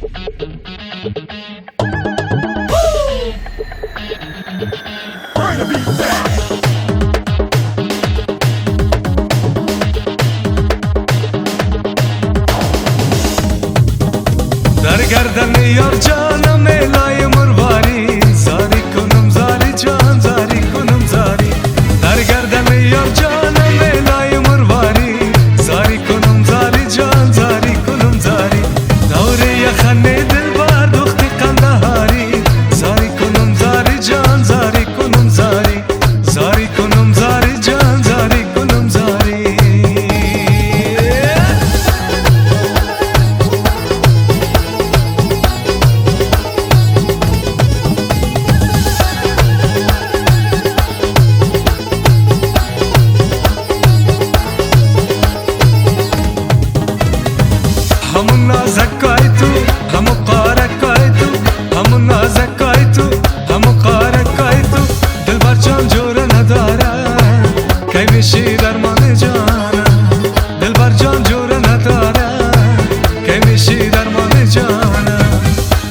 در گردن یار جانم لای مرواری، زاری کنم زاری جان زاری کنم زاری. در گردن یار جانم لای مرواری، زاری کنم زاری جان زاری کنم زاری. دوره یخنه دل بر دخت قندهاری، زاری کنم زاری جان زاری کنم زاری. زاری کنم زاری جان زاری کنم زاری. همون نازکای تو همون قارکای تو، همون نازکای تو همون قارکای تو. دلبر جان جور نداره کی میشی درمان جانه، دلبر جان جور نداره کی میشی درمان جانه.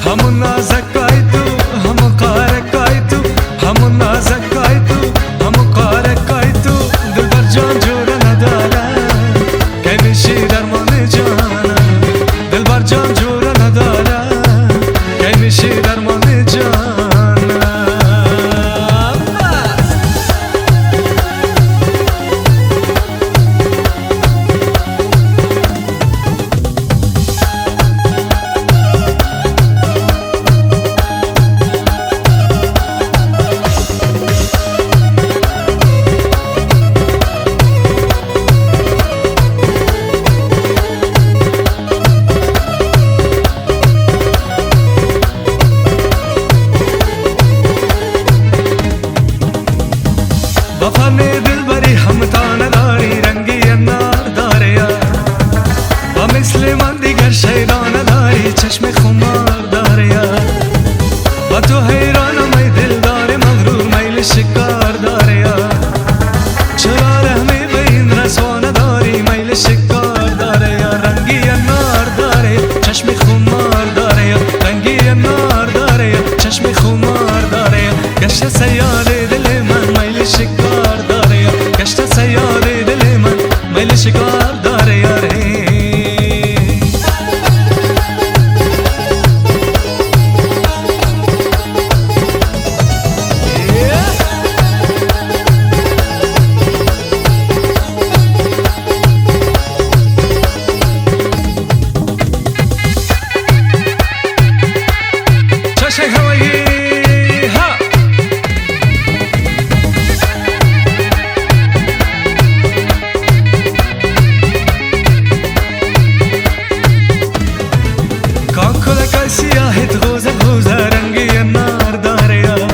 همون نازکای تو همون قارکای تو، همون نازکای تو همون قارکای تو. دلبر جان جور نداره کی میشی درمان جانه، دلبر جان جور نداره کی میشی درمان جانه. وفن دلبری همتا نداری، رنگی النار داره یار. و مثل من دیگر شیران نداری، چشم خمار داره یار. و تو حیرانم ای دلدار مغرور، میل شکار داره یار. چرا رحمی به این رسوا نداری، میل شکار داره یار. رنگی النار داره چشم خمار داره یار، رنگی النار داره چشم خمار داره یار. گشت سیاره دل من میل شکار داره یار، گشت سیاره دل من میل شکار داره یار. چشم هوایی ها کاکلکای سیاهت غوزه غوزه، رنگی النار داره یار.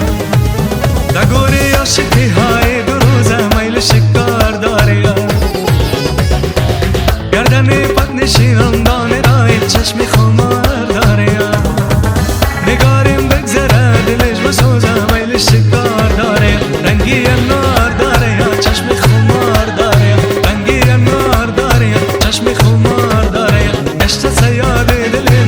دگوری عاشقی های دو روزه میل شکار داره یار. گردن پد نشینم دانه رای چشم خمار داره یار. نگاریم بگذره دلش بسوزه میل شکار داره یار. رنگی النار داره یار چشم خمار داره یار. رنگی النار داره یار چشم خمار داره یار. گشت سیاره دل